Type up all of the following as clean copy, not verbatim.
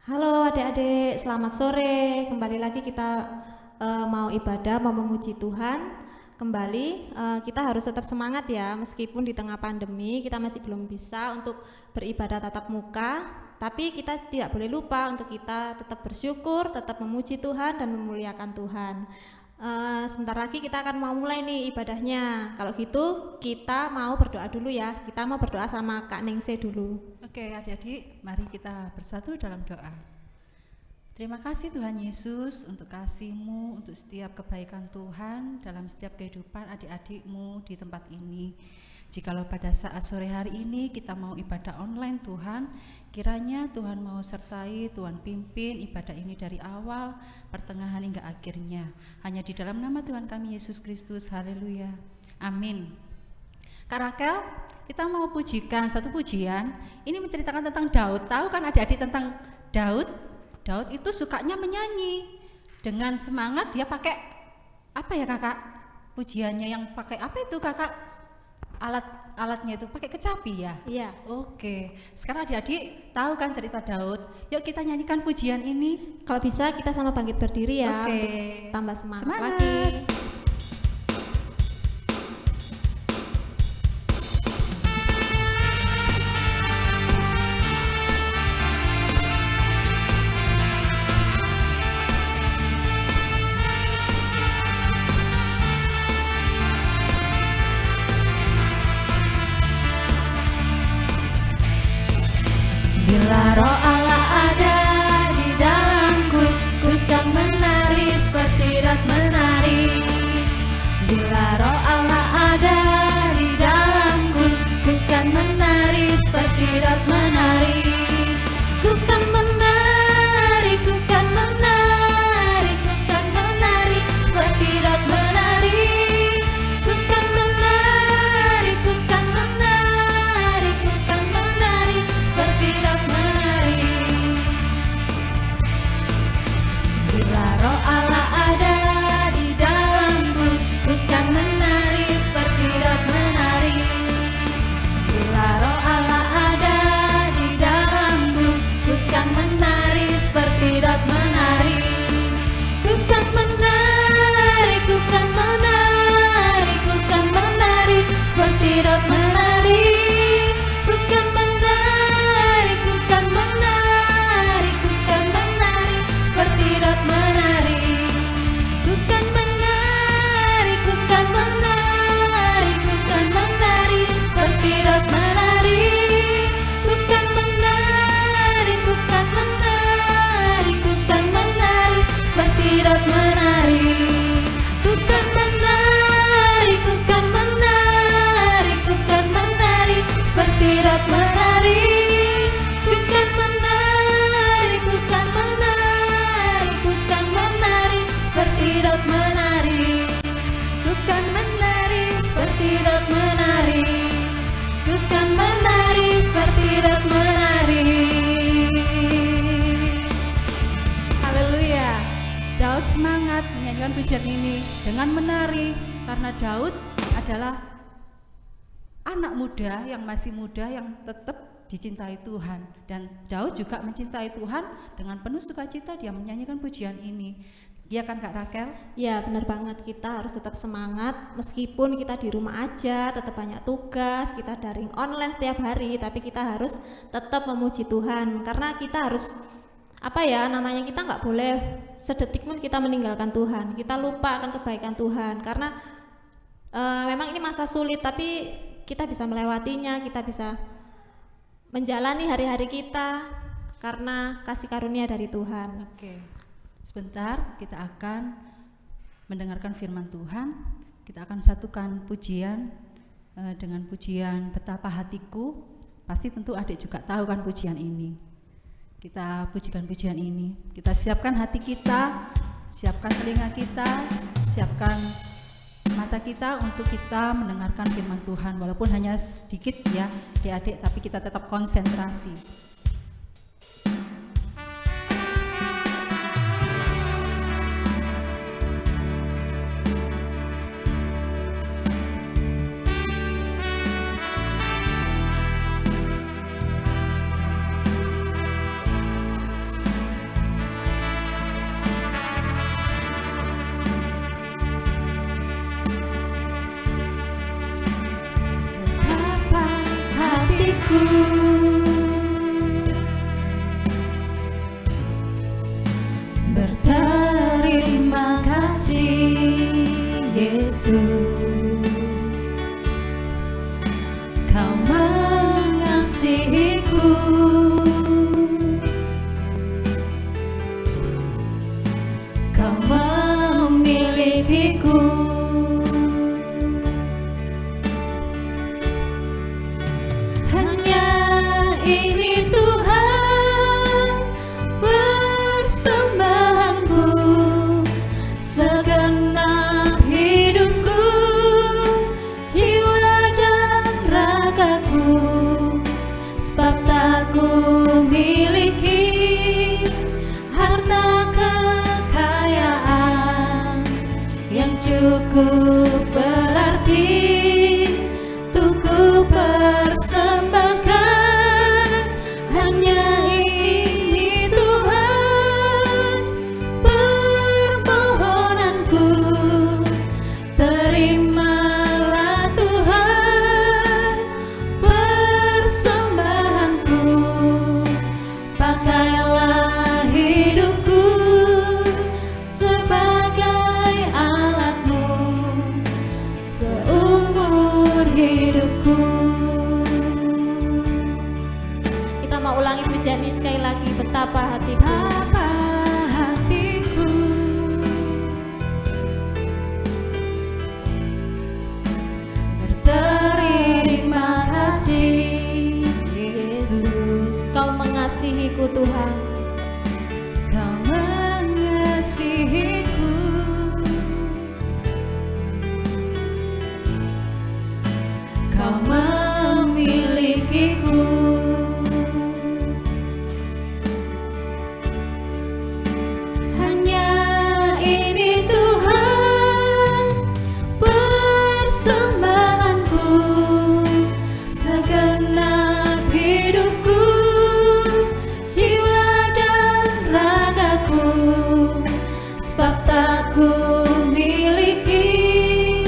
Halo adik-adik, selamat sore. Kembali lagi kita mau ibadah, mau memuji Tuhan. Kembali kita harus tetap semangat ya, meskipun di tengah pandemi kita masih belum bisa untuk beribadah tatap muka. Tapi kita tidak boleh lupa untuk kita tetap bersyukur, tetap memuji Tuhan dan memuliakan Tuhan. Sebentar lagi kita akan mau mulai nih ibadahnya. Kalau gitu kita mau berdoa dulu ya. Kita mau berdoa sama Kak Ningsih dulu. Oke adik-adik, mari kita bersatu dalam doa. Terima kasih Tuhan Yesus untuk kasih-Mu, untuk setiap kebaikan Tuhan dalam setiap kehidupan adik-adik-Mu di tempat ini. Jikalau pada saat sore hari ini kita mau ibadah online Tuhan, kiranya Tuhan mau sertai, Tuhan pimpin ibadah ini dari awal, pertengahan hingga akhirnya. Hanya di dalam nama Tuhan kami Yesus Kristus, haleluya, amin. Kak Rakel, kita mau pujikan satu pujian. Ini menceritakan tentang Daud. Tahu kan adik-adik tentang Daud? Daud itu sukanya menyanyi. Dengan semangat dia pakai apa ya kakak? Pujiannya yang pakai apa itu kakak? Alatnya itu pakai kecapi ya? Iya. Oke, sekarang adik-adik tahu kan cerita Daud. Yuk kita nyanyikan pujian ini. Kalau bisa kita sama bangkit berdiri ya. Oke. Untuk tambah semangat Semangat. lagi. Bila roh Allah ada di dalamku, ku kan menari seperti Daud menari. Bila roh Allah ada di dalamku, ku kan menari seperti Daud menari. Ku kan menari, ku kan menari, ku kan menari seperti Daud menari. Ku kan menari, ku kan menari, ku kan menari seperti Daud menari. Bila roh Allah ada di dalamku, ku kan menari seperti Daud menari. Bila roh Allah ada di dalamku, ku kan menari seperti Daud menari. Ku kan menari, ku kan menari, ku kan menari seperti Daud menari. Ku kan menari, ku kan menari, ku kan menari seperti Daud menari. Ku kan menari, ku kan menari, ku kan menari seperti Daud menari. Ku kan menari, ku kan menari, ku kan menari seperti Daud menari. Ku kan menari, ku kan menari, ku kan menari seperti Daud menari. Ku kan menari, ku kan menari, ku kan menari seperti Daud menari. Ku kan menari seperti Daud menari. Ku kan menari seperti Daud menari. Haleluya. Daud semangat menyanyikan pujian ini dengan menari karena Daud adalah anak muda yang masih muda yang tetap dicintai Tuhan, dan Daud juga mencintai Tuhan. Dengan penuh sukacita dia menyanyikan pujian ini. Iya kan Kak Rakel? Ya benar banget, kita harus tetap semangat meskipun kita di rumah aja, tetap banyak tugas, kita daring online setiap hari, tapi kita harus tetap memuji Tuhan. Karena kita harus kita nggak boleh sedetik pun kita meninggalkan Tuhan, kita lupa akan kebaikan Tuhan. Karena memang ini masa sulit, tapi kita bisa melewatinya, kita bisa menjalani hari-hari kita karena kasih karunia dari Tuhan. Oke. Sebentar kita akan mendengarkan firman Tuhan. Kita akan satukan pujian dengan pujian Betapa Hatiku. Pasti tentu adik juga tahu kan pujian ini. Kita pujikan pujian ini. Kita siapkan hati kita, siapkan telinga kita, siapkan mata kita untuk kita mendengarkan firman Tuhan. Walaupun hanya sedikit ya adik-adik, tapi kita tetap konsentrasi. hatiku. Berterima kasih Yesus, Kau mengasihiku. Kau memilikiku. Hanya ini Tuhan persembahanku, segenap hidupku, jiwa dan ragaku, sebab tak ku miliki harta kekayaan yang cukup berarti untuk ku persembahkan. Hanya ini Tuhan permohonanku, terimalah Tuhan persembahanku, pakailah hidupku sebagai alatmu seumur hidupku. Kita mau ulangi pujian ini sekali lagi. Betapa hatiku, Betapa hatiku berterima kasih Yesus, Kau mengasihiku Tuhan. Kau mengasihiku. Kau memilikiku. Hanya ini Tuhan persembahanku, segenap hidupku, jiwa dan ragaku, sebab tak ku miliki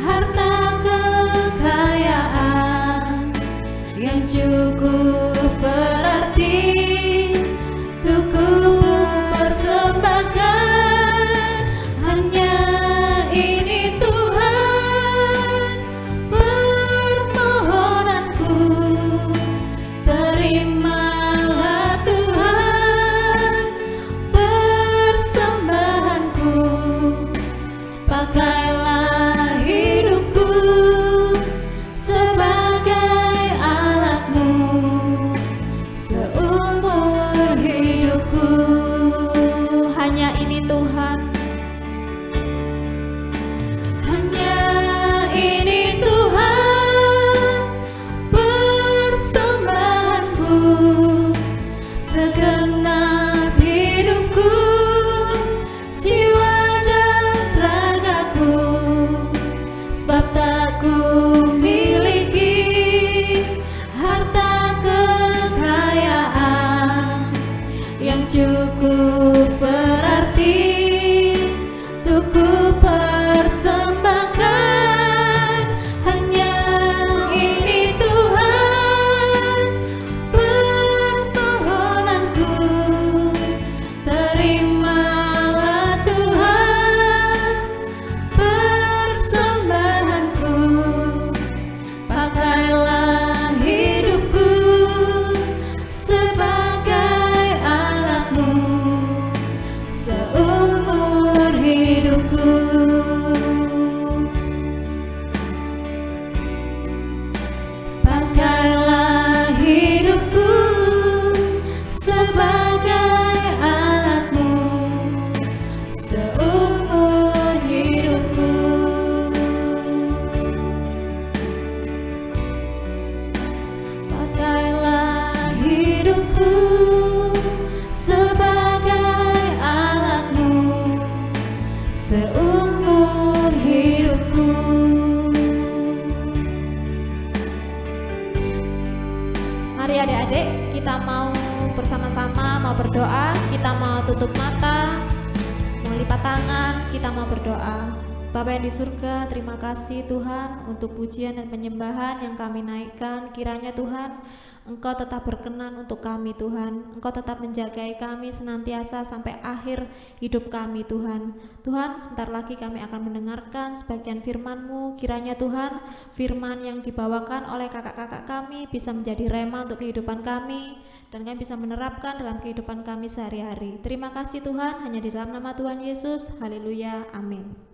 harta kekayaan yang cukup berarti untuk ku persembahkan. Hanya ini Tuhan permohonanku, terimalah Tuhan persembahanku, pakailah hidupku sebagai alatmu seumur hidupku. Hanya ini Tuhan, Hanya ini Tuhan persembahanku, segenap hidupku, jiwa dan ragaku, sebab tak ku miliki harta kekayaan yang cukup berarti untuk ku persembahkan. Hanya ini Tuhan permohonanku, terimalah Tuhan persembahanku, pakailah hidupku sebagai alatmu seumur hidupku. Pakailah hidupku sebagai alatmu seumur hidupku. Pakailah hidupku sebagai alatmu seumur hidupku. mari adik-adik kita mau bersama-sama mau berdoa. Kita mau tutup mata, mau lipat tangan, kita mau berdoa. Bapa yang di surga, terima kasih Tuhan untuk pujian dan penyembahan yang kami naikkan. Kiranya Tuhan, Engkau tetap berkenan untuk kami Tuhan. Engkau tetap menjagai kami senantiasa sampai akhir hidup kami Tuhan. Tuhan, sebentar lagi kami akan mendengarkan sebagian firman-Mu. Kiranya Tuhan, firman yang dibawakan oleh kakak-kakak kami bisa menjadi rema untuk kehidupan kami, dan kami bisa menerapkan dalam kehidupan kami sehari-hari. Terima kasih Tuhan, hanya di dalam nama Tuhan Yesus. Haleluya, amin.